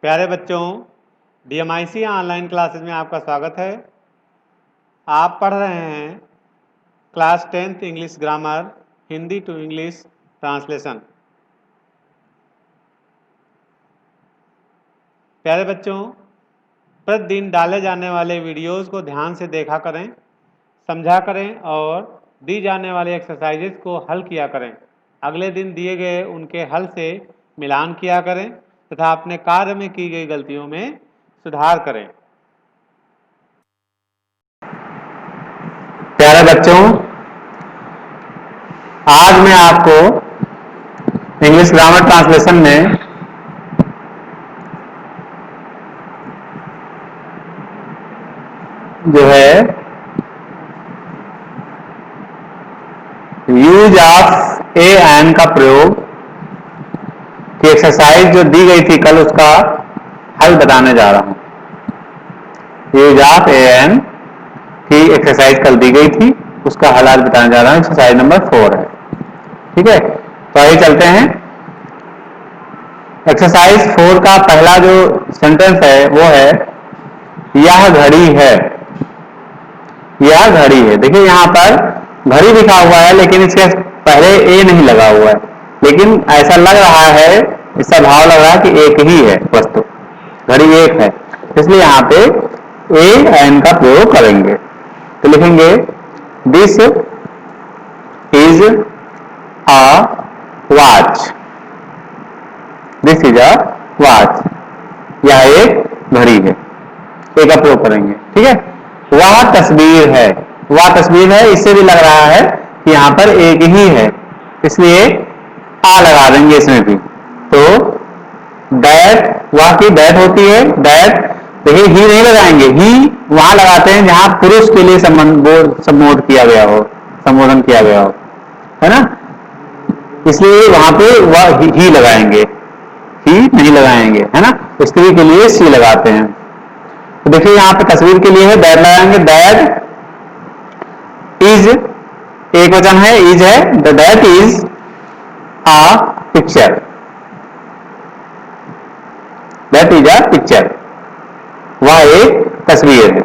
प्यारे बच्चों, DMIC online classes में आपका स्वागत है। आप पढ़ रहे हैं class 10th English grammar Hindi to English translation. प्यारे बच्चों, प्रतिदिन डाले जाने वाले वीडियोस को ध्यान से देखा करें, समझा करें और दी जाने वाली एक्सरसाइजेस को हल किया करें। अगले दिन दिए गए उनके हल से मिलान किया करें तथा अपने कार्य में की गई गलतियों में सुधार करें। प्यारे बच्चों, आज मैं आपको इंग्लिश ग्रामर ट्रांसलेशन में जो है यूज ऑफ ए एन का प्रयोग की एक्सरसाइज जो दी गई थी कल, उसका हल बताने जा रहा हूं। यूज ऑफ ए एन की एक्सरसाइज कल दी गई थी, उसका हल आज बताने जा रहा हूं। एक्सरसाइज नंबर 4 है। ठीक है, तो आइए चलते हैं। एक्सरसाइज 4 का पहला जो सेंटेंस है वो है यह घड़ी है। यह घड़ी है। देखिए यहां पर घड़ी लिखा हुआ है लेकिन इसके पहले ए नहीं लगा हुआ है, लेकिन ऐसा लग रहा है, इसका भाव लग रहा है कि एक ही है वस्तु, घड़ी एक है, इसलिए यहां पे ए एन का प्रयोग करेंगे। तो लिखेंगे this is a watch. This is a watch. यह एक घड़ी है। ए का प्रयोग करेंगे। ठीक है, वह तस्वीर है। वह तस्वीर है, इससे भी लग रहा है कि यहां पर एक ही है, इसलिए आ लगा देंगे इसमें भी। तो दैट, वह की दैट होती है, दैट। देखिए ही नहीं लगाएंगे, ही वहां लगाते हैं जहां पुरुष के लिए संबोधन किया गया हो, संबोधन किया गया हो, है ना, इसलिए वहां पे वह ही लगाएंगे, ही नहीं लगाएंगे, है ना। स्त्री के लिए सी लगाते हैं। तो देखिए यहां पे तस्वीर के लिए है दैट लगाएंगे। दैट इज एक वचन है, इज है, the that is a picture. That is a picture. वह एक तस्वीर है।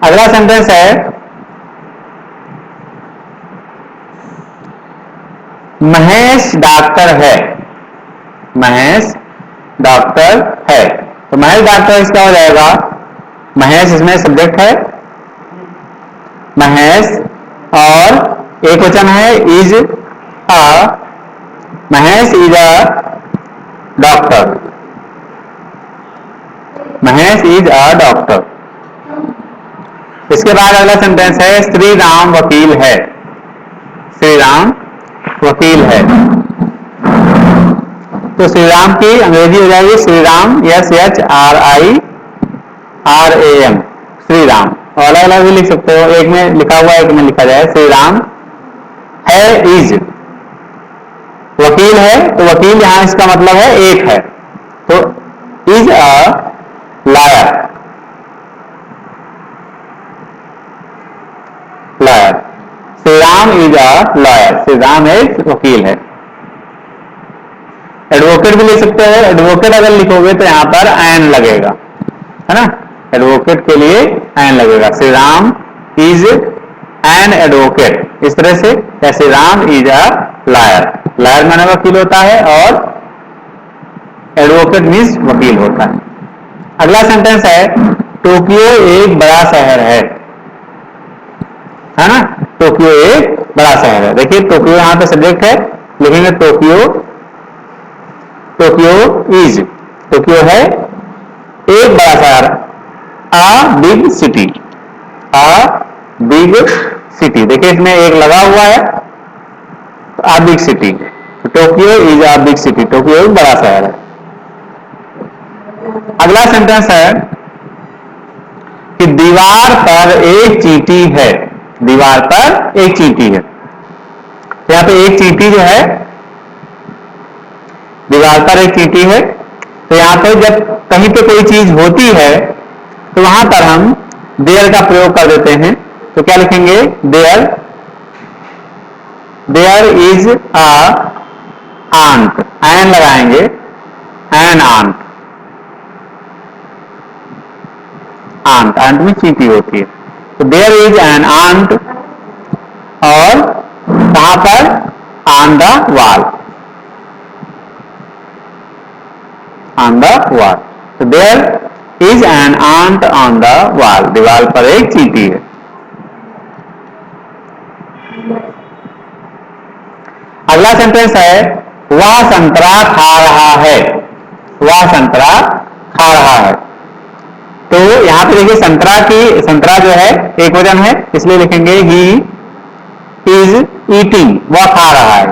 अगला सेंटेंस है महेश डॉक्टर है। महेश डॉक्टर है। तो महेश डॉक्टर इसका हो जाएगा, महेश इसमें सब्जेक्ट है, महेश, और एक वचन है is a, Mahesh is a doctor. Mahesh is a doctor. इसके बाद अगला सेंटेंस है श्री राम वकील है। श्री राम वकील है। तो श्री राम की अंग्रेजी हो जाएगी श्री राम, SHRIRAM, श्री राम। और अलग अलग भी लिख सकते हो, एक में लिखा हुआ है, एक में लिखा जाए श्री राम है। इज वकील है, तो वकील यहां इसका मतलब है एक है, तो is a liar. Liar. Shri Ram is a liar. Shri Ram एक वकील है। एडवोकेट भी लिख सकते हो। एडवोकेट अगर लिखोगे तो यहां पर एन लगेगा, है ना। एडवोकेट के लिए एन लगेगा। Shri Ram is an advocate, इस तरह से। Shri Ram is a liar. Liar माने वकील होता है और एडवोकेट मीन्स वकील होता है। अगला सेंटेंस है टोक्यो एक बड़ा शहर है ना। टोक्यो एक बड़ा शहर है। देखिए टोक्यो यहां पे सब्जेक्ट है, लिखेंगे टोक्यो। टोक्यो इज, टोक्यो है एक बड़ा शहर, a big city. A big city, देखिए इसमें एक लगा हुआ है, a big city. Tokyo is a big city. Tokyo एक बड़ा शहर है। अगला सेंटेंस है कि दीवार पर एक चींटी है। दीवार पर एक चींटी है। यहां पे एक चींटी जो है, दीवार पर एक चींटी है, तो यहां पर जब कहीं पे कोई चीज होती है तो वहां पर हम देयर का प्रयोग कर देते हैं, तो क्या लिखेंगे? There is a ant, an लगाएंगे, एन आंट, आंट, आंट में चींटी होती है, तो देयर इज एन आंट, और कहां पर? On the wall, on the wall, तो there is an ant on the wall, दीवार पर एक चींटी है। अगला सेंटेंस है वह संतरा खा रहा है, वह संतरा खा रहा है, तो यहां पे देखिए संतरा की, संतरा जो है एक वचन है, इसलिए लिखेंगे ही इज ईटिंग, वह खा रहा है,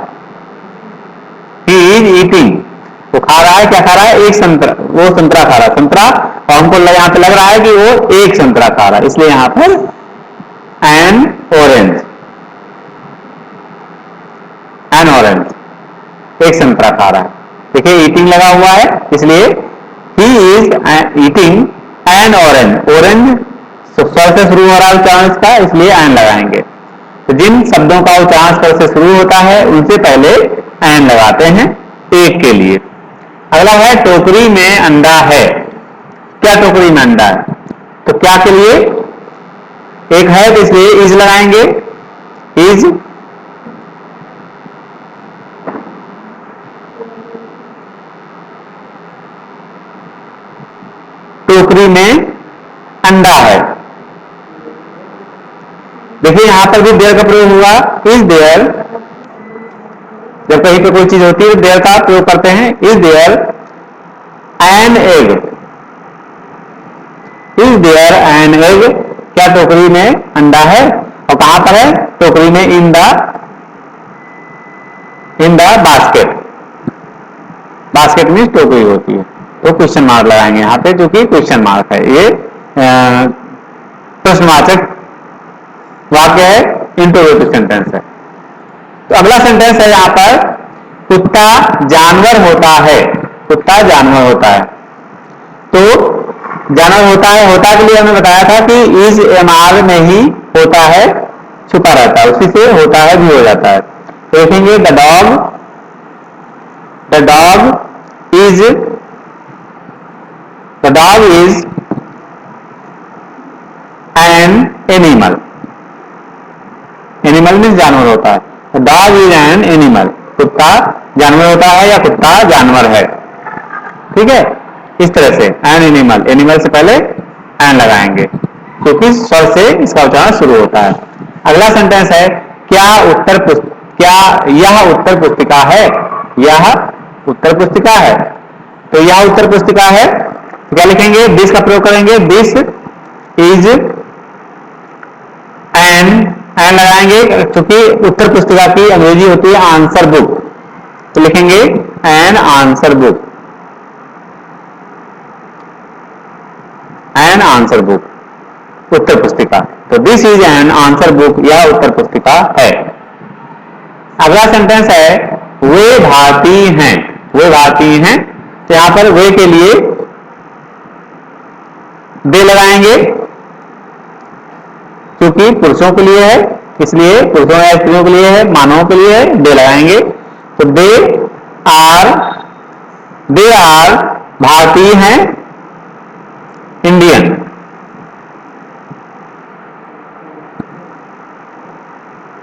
ही इज ईटिंग, वो खा रहा है, क्या खा रहा है? एक संतरा, वो संतरा खा रहा है, संतरा, और हमको यहां पे लग रहा है कि वो एक संतरा खा रहा है, इसलिए यहां पर एन ऑरेंज, एन ऑरेंज, एक संतरा खा रहा है, देखिए ईटिंग लगा हुआ है, इसलिए he is eating N orange, orange स्वर से शुरू हो रहा है उच्चारण इसका, इसलिए एन लगाएंगे। तो जिन शब्दों का उच्चारण स्वर से शुरू होता है उनसे पहले एन लगाते हैं एक के लिए। अगला है टोकरी में अंडा है, क्या टोकरी में अंडा है? तो क्या के लिए? एक है तो इसलिए इज लगाएंगे, इज टोकरी में अंडा है। देखिए यहां पर भी देयर का प्रयोग हुआ, इज देयर, जब कहीं पे कोई चीज होती है तो देयर का प्रयोग करते हैं, is there an egg, is there an egg, क्या टोकरी में अंडा है? और कहां पर है? टोकरी में, इन द बास्केट, बास्केट में टोकरी होती है, तो क्वेश्चन मार्क लगाएंगे यहां पे, जो कि क्वेश्चन मार्क है, ये प्रश्नवाचक वाक्य है, इंटरोगेटिव सेंटेंस है। तो अगला सेंटेंस है यहां पर कुत्ता जानवर होता है, कुत्ता जानवर होता है, तो जानवर होता के लिए हमने बताया था कि इज एम आर में ही होता है छुपा रहता है, उसी से होता है भी हो जाता है, तो देखेंगे the dog is, the dog is an animal, animal means जानवर होता है, डॉग इज एन एनिमल, कुत्ता जानवर होता है या कुत्ता जानवर है, ठीक है, इस तरह से एन एनिमल, एनिमल से पहले एन लगाएंगे क्योंकि स्वर से इसका उच्चारण शुरू होता है। अगला सेंटेंस है क्या यह उत्तर पुस्तिका है, यह उत्तर पुस्तिका है, तो यह उत्तर पुस्तिका है, क्या लिखेंगे? दिस का प्रयोग करेंगे, दिस इज एन लगाएंगे क्योंकि उत्तर पुस्तिका की अंग्रेजी होती है आंसर बुक, तो लिखेंगे an answer book, an answer book, उत्तर पुस्तिका, तो this is an answer book, यह उत्तर पुस्तिका है। अगला सेंटेंस है वे भारतीय हैं, वे भारतीय हैं, तो यहां पर वे के लिए दे लगाएंगे क्योंकि पुरुषों के लिए है, इसलिए पुरुषों या स्त्रियों के लिए है, मानवों के लिए है, दे लगाएंगे, तो दे आर भारतीय हैं, Indian,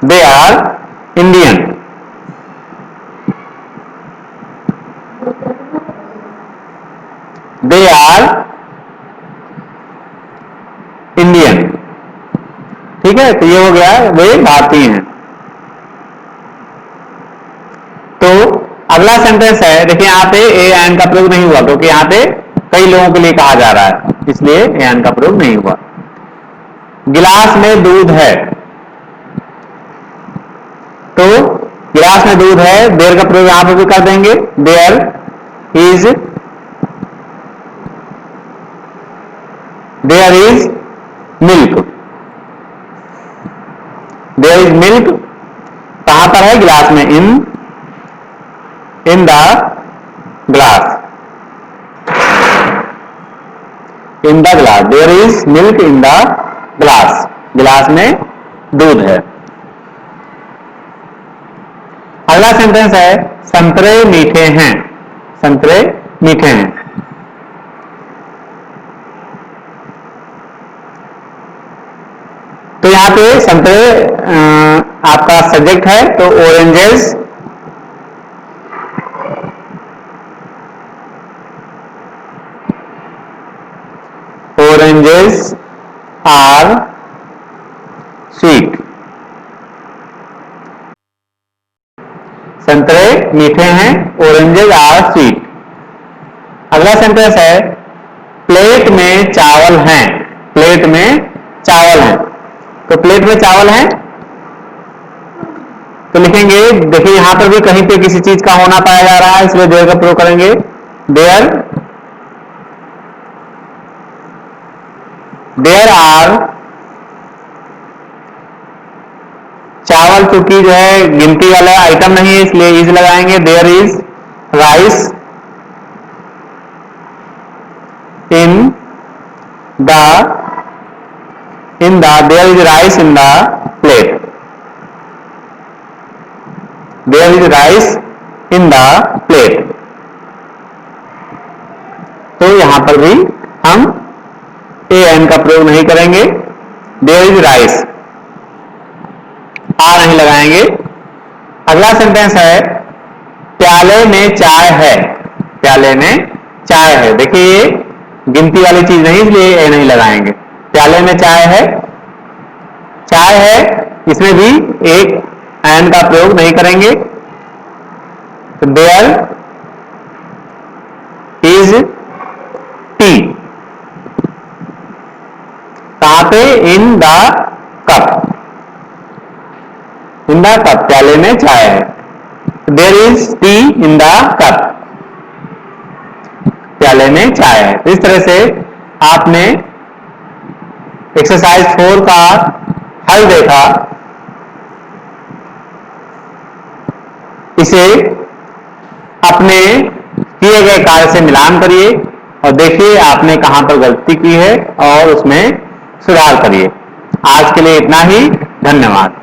they are Indian, they are Indian, ठीक है, तो ये हो गया वे भारतीय हैं। तो अगला सेंटेंस है, देखिए यहां पे ए एन का प्रयोग नहीं हुआ क्योंकि यहां पे कई लोगों के लिए कहा जा रहा है, इसलिए ए एन का प्रयोग नहीं हुआ। गिलास में दूध है, तो गिलास में दूध है, देयर का प्रयोग यहां पर भी कर देंगे, there is milk, there is milk, कहां पर है? गिलास में, in the glass, in the glass, there is milk in the glass, गिलास में दूध है। अगला सेंटेंस है संतरे मीठे हैं, संतरे मीठे हैं। तो यहां पे संतरे आपका सब्जेक्ट है, तो ऑरेंजेस ऑरेंजेस आर स्वीट, संतरे मीठे हैं, ऑरेंजेस आर स्वीट। अगला सेंटेंस है प्लेट में चावल हैं, प्लेट में चावल हैं। तो प्लेट में चावल हैं तो लिखेंगे, देखिए यहां पर भी कहीं पे किसी चीज का होना पाया जा रहा है, इसलिए देयर का प्रयोग करेंगे। देयर आर, चावल चूंकि जो है गिनती वाला आइटम नहीं है इसलिए इज लगाएंगे। There is rice in the there is rice in the plate, there is rice in the plate. तो यहां पर भी हम ए एन का प्रयोग नहीं करेंगे, देयर इज राइस, आ नहीं लगाएंगे। अगला सेंटेंस है प्याले में चाय है, प्याले में चाय है। देखिए ये गिनती वाली चीज नहीं इसलिए ए नहीं लगाएंगे। प्याले में चाय है, चाय है, इसमें भी एक एन का प्रयोग नहीं करेंगे। तो देयर इज टी, कहां पे, in the cup, in the cup, प्याले में चाय है। There is tea in the cup, प्याले में चाय है। इस तरह से आपने एक्सरसाइज 4 का हल देखा। इसे अपने किए गए कार्य से मिलान करिए और देखिए आपने कहां पर गलती की है और उसमें सुधार करिए। आज के लिए इतना ही, धन्यवाद।